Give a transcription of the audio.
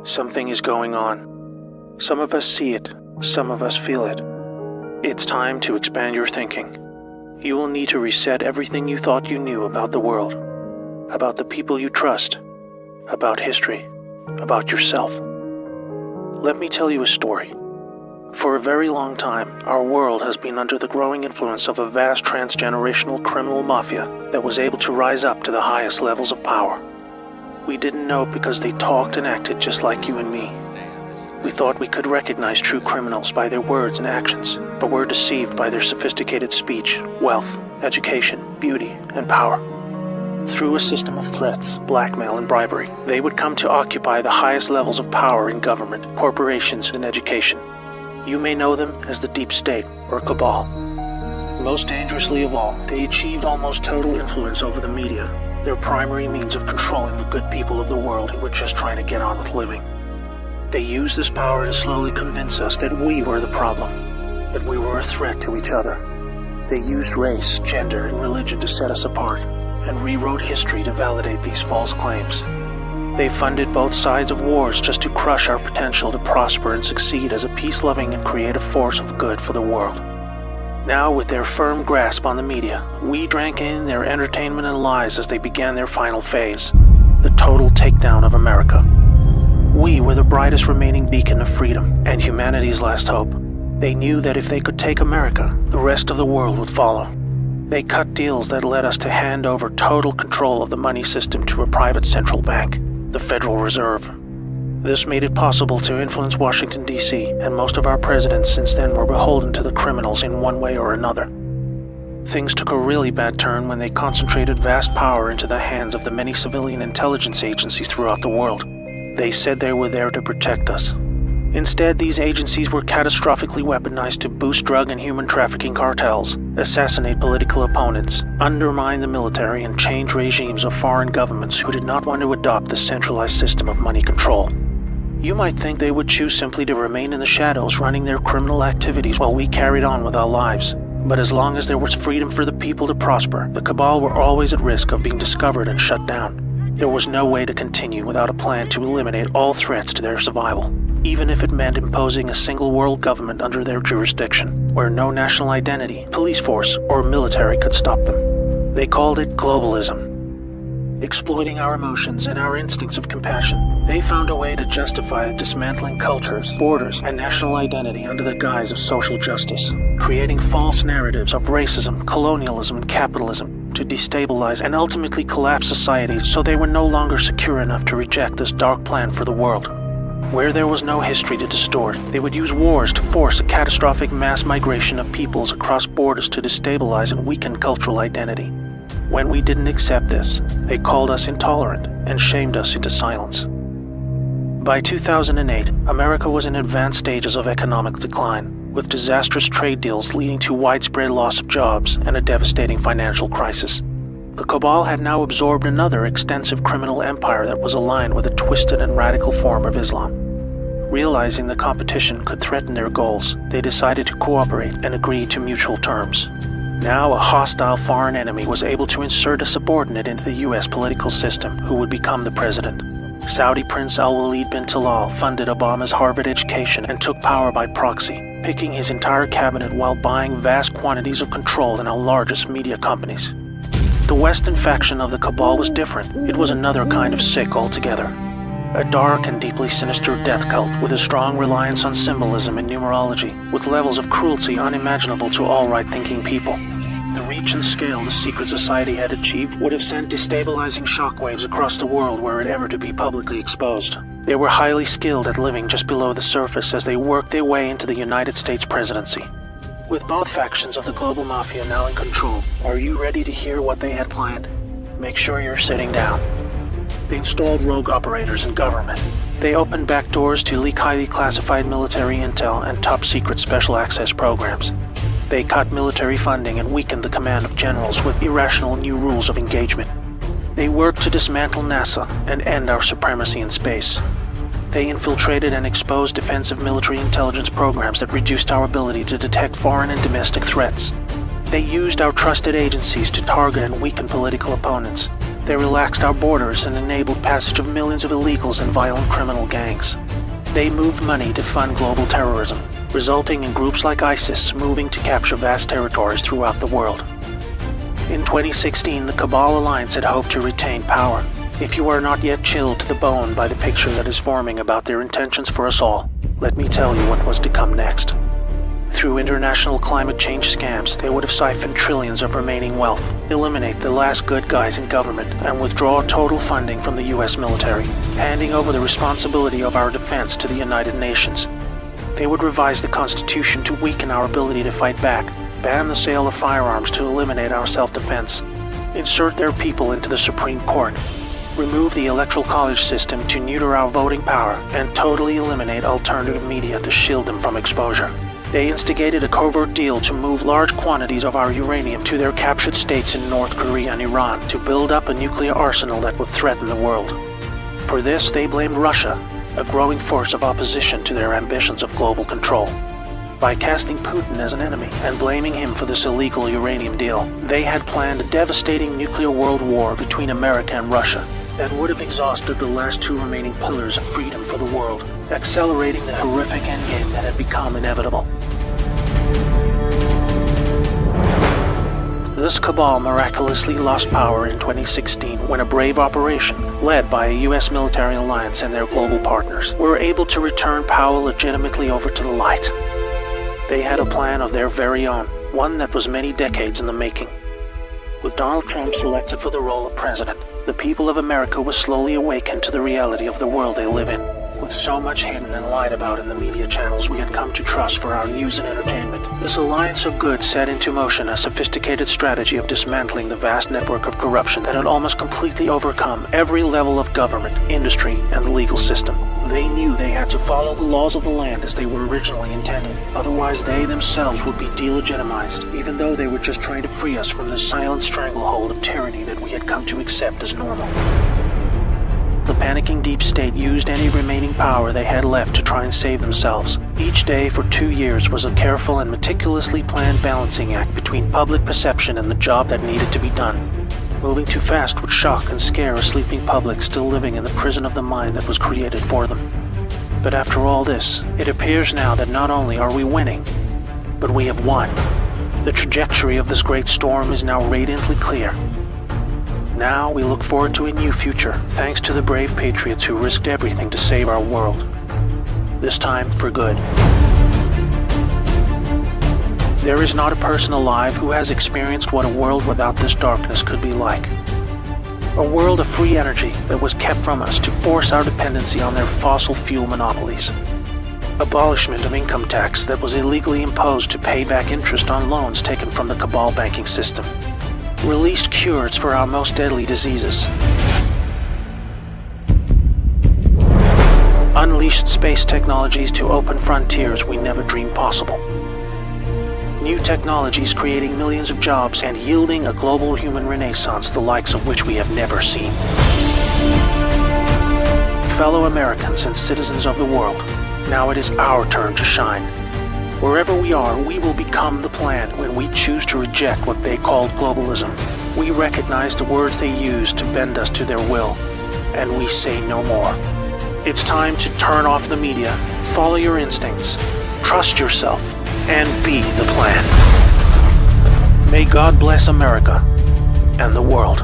Something is going on. Some of us see it, some of us feel it. It's time to expand your thinking. You will need to reset everything you thought you knew about the world, about the people you trust, about history, about yourself. Let me tell you a story. For a very long time, our world has been under the growing influence of a vast transgenerational criminal mafia that was able to rise up to the highest levels of power. We didn't know because they talked and acted just like you and me. We thought we could recognize true criminals by their words and actions, but were deceived by their sophisticated speech, wealth, education, beauty, and power. Through a system of threats, blackmail, and bribery, they would come to occupy the highest levels of power in government, corporations, and education. You may know them as the Deep State or Cabal. Most dangerously of all, they achieved almost total influence over the media, their primary means of controlling the good people of the world who were just trying to get on with living. They used this power to slowly convince us that we were the problem, that we were a threat to each other. They used race, gender, and religion to set us apart, and rewrote history to validate these false claims. They funded both sides of wars just to crush our potential to prosper and succeed as a peace-loving and creative force of good for the world. Now, with their firm grasp on the media, we drank in their entertainment and lies as they began their final phase, the total takedown of America. We were the brightest remaining beacon of freedom and humanity's last hope. They knew that if they could take America, the rest of the world would follow. They cut deals that led us to hand over total control of the money system to a private central bank, the Federal Reserve. This made it possible to influence Washington, D.C., and most of our presidents since then were beholden to the criminals in one way or another. Things took a really bad turn when they concentrated vast power into the hands of the many civilian intelligence agencies throughout the world. They said they were there to protect us. Instead, these agencies were catastrophically weaponized to boost drug and human trafficking cartels, assassinate political opponents, undermine the military, and change regimes of foreign governments who did not want to adopt the centralized system of money control. You might think they would choose simply to remain in the shadows running their criminal activities while we carried on with our lives. But as long as there was freedom for the people to prosper, the Cabal were always at risk of being discovered and shut down. There was no way to continue without a plan to eliminate all threats to their survival, even if it meant imposing a single world government under their jurisdiction, where no national identity, police force, or military could stop them. They called it globalism. Exploiting our emotions and our instincts of compassion, they found a way to justify dismantling cultures, borders, and national identity under the guise of social justice, creating false narratives of racism, colonialism, and capitalism to destabilize and ultimately collapse societies so they were no longer secure enough to reject this dark plan for the world. Where there was no history to distort, they would use wars to force a catastrophic mass migration of peoples across borders to destabilize and weaken cultural identity. When we didn't accept this, they called us intolerant and shamed us into silence. By 2008, America was in advanced stages of economic decline, with disastrous trade deals leading to widespread loss of jobs and a devastating financial crisis. The Cabal had now absorbed another extensive criminal empire that was aligned with a twisted and radical form of Islam. Realizing the competition could threaten their goals, they decided to cooperate and agree to mutual terms. Now a hostile foreign enemy was able to insert a subordinate into the U.S. political system who would become the president. Saudi Prince Al-Walid bin Talal funded Obama's Harvard education and took power by proxy, picking his entire cabinet while buying vast quantities of control in our largest media companies. The Western faction of the Cabal was different. It was another kind of sick altogether. A dark and deeply sinister death cult with a strong reliance on symbolism and numerology, with levels of cruelty unimaginable to all right-thinking people. The reach and scale the secret society had achieved would have sent destabilizing shockwaves across the world were it ever to be publicly exposed. They were highly skilled at living just below the surface as they worked their way into the United States presidency. With both factions of the global mafia now in control, are you ready to hear what they had planned? Make sure you're sitting down. They installed rogue operators in government. They opened back doors to leak highly classified military intel and top-secret special access programs. They cut military funding and weakened the command of generals with irrational new rules of engagement. They worked to dismantle NASA and end our supremacy in space. They infiltrated and exposed defensive military intelligence programs that reduced our ability to detect foreign and domestic threats. They used our trusted agencies to target and weaken political opponents. They relaxed our borders and enabled passage of millions of illegals and violent criminal gangs. They moved money to fund global terrorism, resulting in groups like ISIS moving to capture vast territories throughout the world. In 2016, the Cabal Alliance had hoped to retain power. If you are not yet chilled to the bone by the picture that is forming about their intentions for us all, let me tell you what was to come next. Through international climate change scams, they would have siphoned trillions of remaining wealth, eliminate the last good guys in government, and withdraw total funding from the US military, handing over the responsibility of our defense to the United Nations. They would revise the Constitution to weaken our ability to fight back, ban the sale of firearms to eliminate our self-defense, insert their people into the Supreme Court, remove the Electoral College system to neuter our voting power, and totally eliminate alternative media to shield them from exposure. They instigated a covert deal to move large quantities of our uranium to their captured states in North Korea and Iran to build up a nuclear arsenal that would threaten the world. For this, they blamed Russia, a growing force of opposition to their ambitions of global control. By casting Putin as an enemy and blaming him for this illegal uranium deal, they had planned a devastating nuclear world war between America and Russia that would have exhausted the last two remaining pillars of freedom for the world, accelerating the horrific endgame that had become inevitable. This cabal miraculously lost power in 2016 when a brave operation, led by a US military alliance and their global partners, were able to return power legitimately over to the light. They had a plan of their very own, one that was many decades in the making. With Donald Trump selected for the role of president, the people of America was slowly awakened to the reality of the world they live in. With so much hidden and lied about in the media channels we had come to trust for our news and entertainment, this alliance of good set into motion a sophisticated strategy of dismantling the vast network of corruption that had almost completely overcome every level of government, industry, and the legal system. They knew they had to follow the laws of the land as they were originally intended, otherwise they themselves would be delegitimized, even though they were just trying to free us from the silent stranglehold of tyranny that we had come to accept as normal. The panicking deep state used any remaining power they had left to try and save themselves. Each day for 2 years was a careful and meticulously planned balancing act between public perception and the job that needed to be done. Moving too fast would shock and scare a sleeping public still living in the prison of the mind that was created for them. But after all this, it appears now that not only are we winning, but we have won. The trajectory of this great storm is now radiantly clear. Now we look forward to a new future, thanks to the brave patriots who risked everything to save our world. This time for good. There is not a person alive who has experienced what a world without this darkness could be like. A world of free energy that was kept from us to force our dependency on their fossil fuel monopolies. Abolishment of income tax that was illegally imposed to pay back interest on loans taken from the cabal banking system. Released cures for our most deadly diseases. Unleashed space technologies to open frontiers we never dreamed possible. New technologies creating millions of jobs and yielding a global human renaissance the likes of which we have never seen. Fellow Americans and citizens of the world, now it is our turn to shine. Wherever we are, we will become the plan when we choose to reject what they called globalism. We recognize the words they use to bend us to their will, and we say no more. It's time to turn off the media, follow your instincts, trust yourself, and be the plan. May God bless America and the world.